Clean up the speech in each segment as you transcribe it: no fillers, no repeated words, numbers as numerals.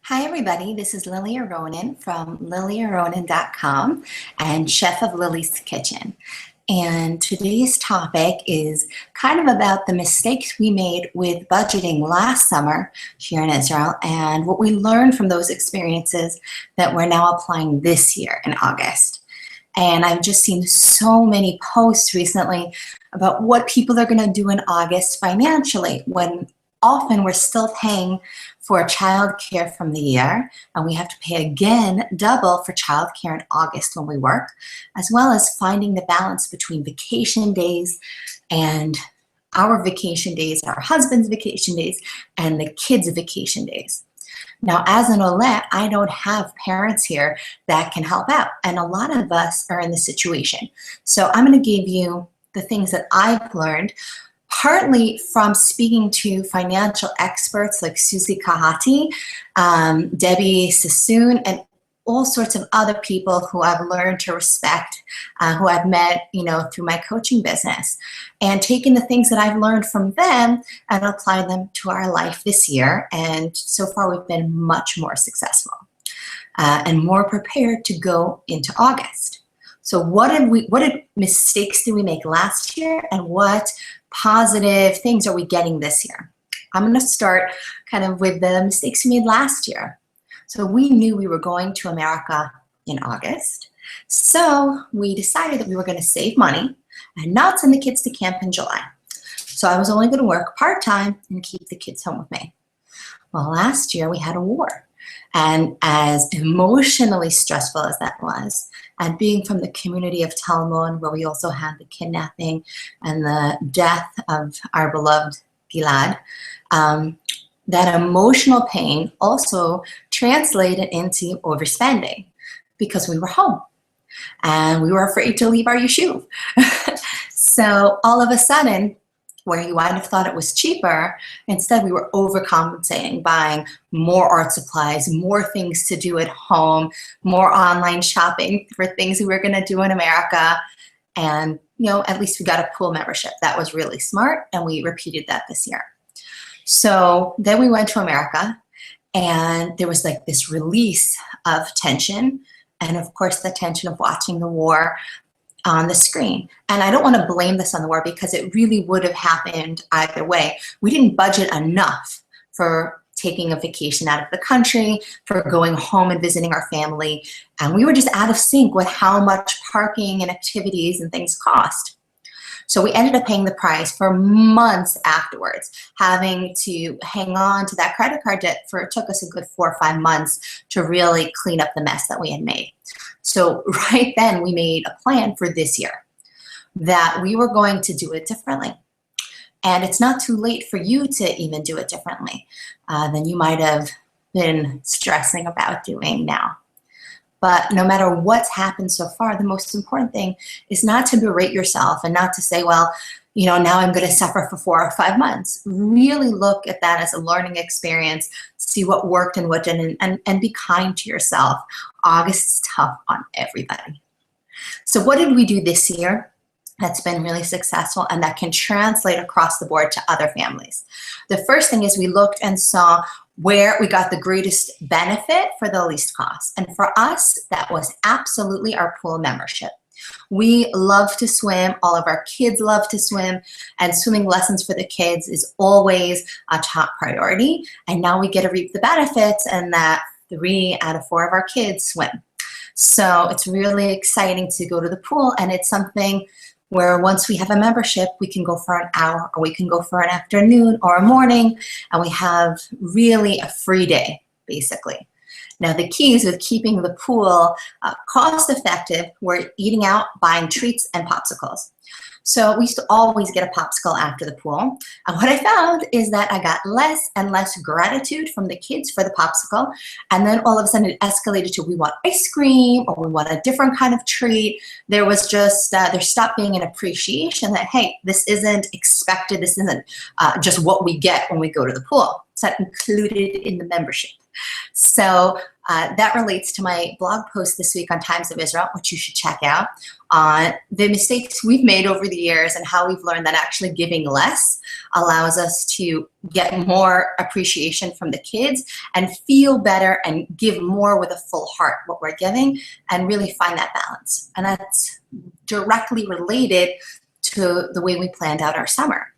Hi, everybody. This is Lilia Ronan from liliaronan.com and chef of Lily's Kitchen. And today's topic is kind of about the mistakes we made with budgeting last summer here in Israel and what we learned from those experiences that we're now applying this year in August. And I've just seen so many posts recently about what people are going to do in August financially when often we're still paying for childcare from the year, and we have to pay again double for childcare in August when we work, as well as finding the balance between vacation days and our vacation days, our husband's vacation days, and the kids' vacation days. Now, as an Olet, I don't have parents here that can help out, and a lot of us are in this situation. So I'm going to give you the things that I've learned, partly from speaking to financial experts like Susie Kahati, Debbie Sassoon, and all sorts of other people who I've learned to respect, who I've met, through my coaching business, and taken the things that I've learned from them and applied them to our life this year. And so far, we've been much more successful and more prepared to go into August. So what mistakes did we make last year, and what positive things are we getting this year? I'm going to start kind of with the mistakes we made last year. So we knew we were going to America in August. So we decided that we were going to save money and not send the kids to camp in July. So I was only going to work part-time and keep the kids home with me. Well, last year we had a war. And as emotionally stressful as that was, and being from the community of Tel Mond, where we also had the kidnapping and the death of our beloved Gilad, that emotional pain also translated into overspending because we were home and we were afraid to leave our yeshuv. So all of a sudden, where you might have thought it was cheaper, instead we were overcompensating, buying more art supplies, more things to do at home, more online shopping for things we were going to do in America. And, at least we got a pool membership. That was really smart, and we repeated that this year. So then we went to America, and there was like this release of tension, and of course the tension of watching the war on the screen. And I don't want to blame this on the war because it really would have happened either way. We didn't budget enough for taking a vacation out of the country, for going home and visiting our family. And we were just out of sync with how much parking and activities and things cost. So we ended up paying the price for months afterwards, having to hang on to that credit card debt it took us a good 4 or 5 months to really clean up the mess that we had made. So right then we made a plan for this year that we were going to do it differently. And it's not too late for you to even do it differently than you might have been stressing about doing now. But no matter what's happened so far, the most important thing is not to berate yourself and not to say, well, now I'm going to suffer for 4 or 5 months. Really look at that as a learning experience, see what worked and what didn't, and be kind to yourself. August is tough on everybody. So what did we do this year that's been really successful and that can translate across the board to other families? The first thing is we looked and saw where we got the greatest benefit for the least cost. And for us, that was absolutely our pool membership. We love to swim. All of our kids love to swim, and swimming lessons for the kids is always a top priority. And now we get to reap the benefits, and that 3 out of 4 of our kids swim. So it's really exciting to go to the pool, and it's something where once we have a membership, we can go for an hour, or we can go for an afternoon or a morning, and we have really a free day, basically. Now, the keys with keeping the pool cost effective were eating out, buying treats, and popsicles. So we used to always get a popsicle after the pool. And what I found is that I got less and less gratitude from the kids for the popsicle. And then all of a sudden it escalated to we want ice cream, or we want a different kind of treat. There was just, there stopped being an appreciation that, hey, this isn't expected. This isn't just what we get when we go to the pool. It's not included in the membership. So that relates to my blog post this week on Times of Israel, which you should check out, on the mistakes we've made over the years and how we've learned that actually giving less allows us to get more appreciation from the kids and feel better and give more with a full heart what we're giving and really find that balance. And that's directly related to the way we planned out our summer.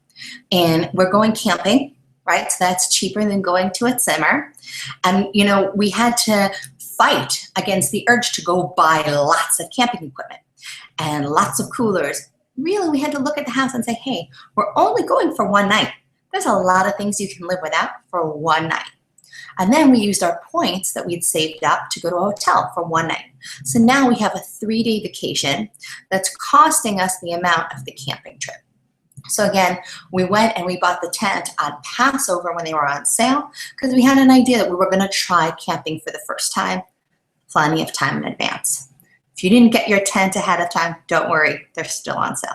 And we're going camping, right? So that's cheaper than going to a Zimmer. And, you know, we had to fight against the urge to go buy lots of camping equipment and lots of coolers. Really, we had to look at the house and say, hey, we're only going for one night. There's a lot of things you can live without for one night. And then we used our points that we'd saved up to go to a hotel for one night. So now we have a 3-day vacation that's costing us the amount of the camping trip. So again, we went and we bought the tent on Passover when they were on sale because we had an idea that we were going to try camping for the first time, plenty of time in advance. If you didn't get your tent ahead of time, don't worry, they're still on sale.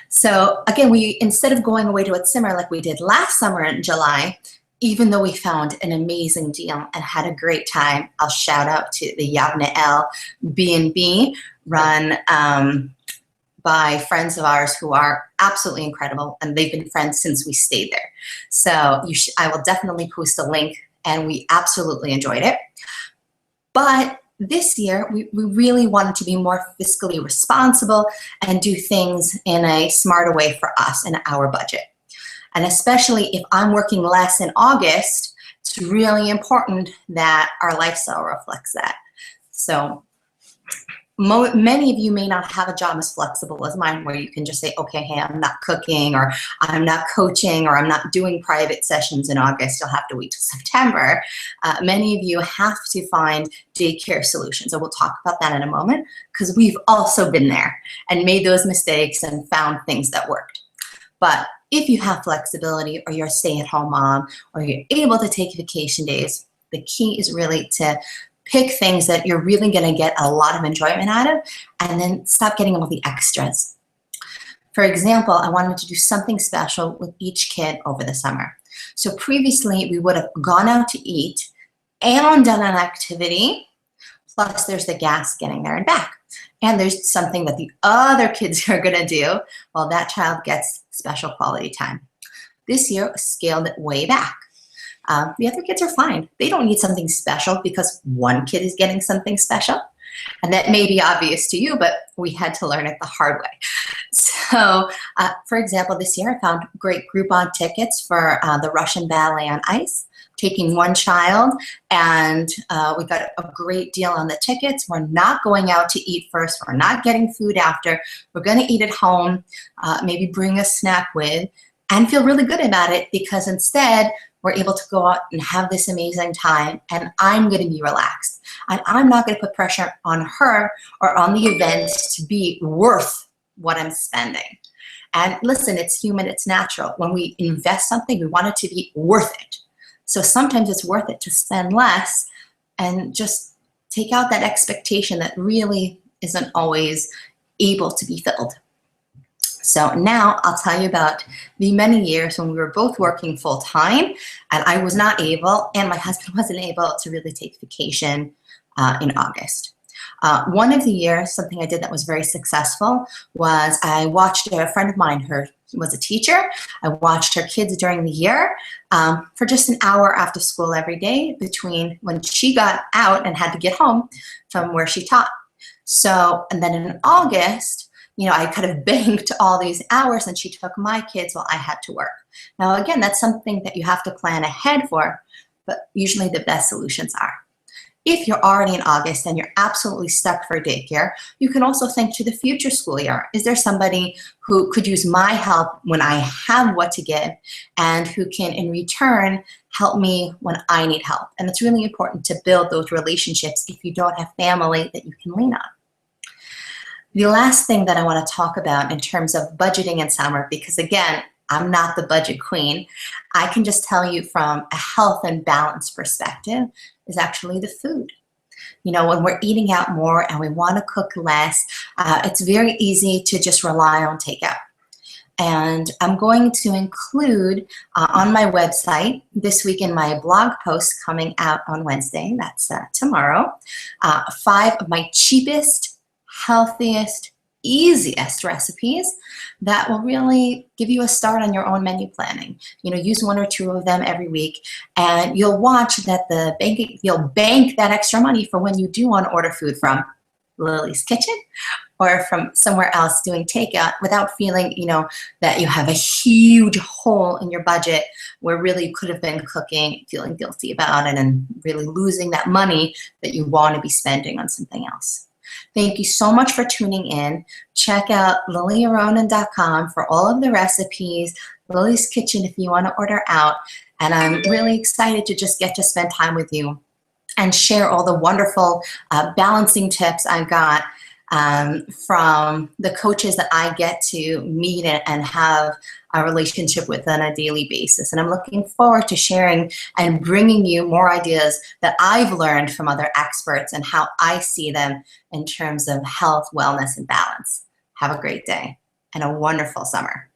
So again, we instead of going away to a Zimmer like we did last summer in July, even though we found an amazing deal and had a great time, I'll shout out to the Yavne El B&B run by friends of ours who are absolutely incredible, and they've been friends since we stayed there. So I will definitely post a link, and we absolutely enjoyed it. But this year, we really wanted to be more fiscally responsible and do things in a smarter way for us and our budget. And especially if I'm working less in August, it's really important that our lifestyle reflects that. So many of you may not have a job as flexible as mine where you can just say, okay, hey, I'm not cooking or I'm not coaching or I'm not doing private sessions in August. You'll have to wait till September. Many of you have to find daycare solutions. And we'll talk about that in a moment because we've also been there and made those mistakes and found things that worked. But if you have flexibility or you're a stay-at-home mom or you're able to take vacation days, the key is really to pick things that you're really going to get a lot of enjoyment out of and then stop getting all the extras. For example, I wanted to do something special with each kid over the summer. So previously, we would have gone out to eat and done an activity, plus there's the gas getting there and back. And there's something that the other kids are going to do while that child gets special quality time. This year, scaled it way back. The other kids are fine. They don't need something special because one kid is getting something special. And that may be obvious to you, but we had to learn it the hard way. So, for example, this year I found great Groupon tickets for the Russian Ballet on Ice, taking one child, and we got a great deal on the tickets. We're not going out to eat first. We're not getting food after. We're going to eat at home, maybe bring a snack with, and feel really good about it because instead, we're able to go out and have this amazing time, and I'm going to be relaxed. And I'm not going to put pressure on her or on the event to be worth what I'm spending. And listen, it's human, it's natural. When we invest something, we want it to be worth it. So sometimes it's worth it to spend less and just take out that expectation that really isn't always able to be filled. So now I'll tell you about the many years when we were both working full time and I was not able, and my husband wasn't able to really take vacation in August. One of the years, something I did that was very successful was I watched a friend of mine, who was a teacher. I watched her kids during the year for just an hour after school every day between when she got out and had to get home from where she taught. So, and then in August, you know, I kind of banked all these hours and she took my kids while I had to work. Now, again, that's something that you have to plan ahead for, but usually the best solutions are. If you're already in August and you're absolutely stuck for daycare, you can also think to the future school year. Is there somebody who could use my help when I have what to give and who can, in return, help me when I need help? And it's really important to build those relationships if you don't have family that you can lean on. The last thing that I want to talk about in terms of budgeting in summer, because again, I'm not the budget queen, I can just tell you from a health and balance perspective is actually the food. You know, when we're eating out more and we want to cook less, it's very easy to just rely on takeout. And I'm going to include on my website this week in my blog post coming out on Wednesday, that's tomorrow, 5 of my cheapest, healthiest, easiest recipes that will really give you a start on your own menu planning. Use 1 or 2 of them every week, and you'll watch that you'll bank that extra money for when you do want to order food from Lily's Kitchen or from somewhere else doing takeout without feeling, that you have a huge hole in your budget where really you could have been cooking, feeling guilty about it, and really losing that money that you want to be spending on something else. Thank you so much for tuning in. Check out lilyaronen.com for all of the recipes, Lily's Kitchen if you want to order out, and I'm really excited to just get to spend time with you and share all the wonderful balancing tips I got from the coaches that I get to meet and have a relationship with on a daily basis. And I'm looking forward to sharing and bringing you more ideas that I've learned from other experts and how I see them in terms of health, wellness, and balance. Have a great day and a wonderful summer.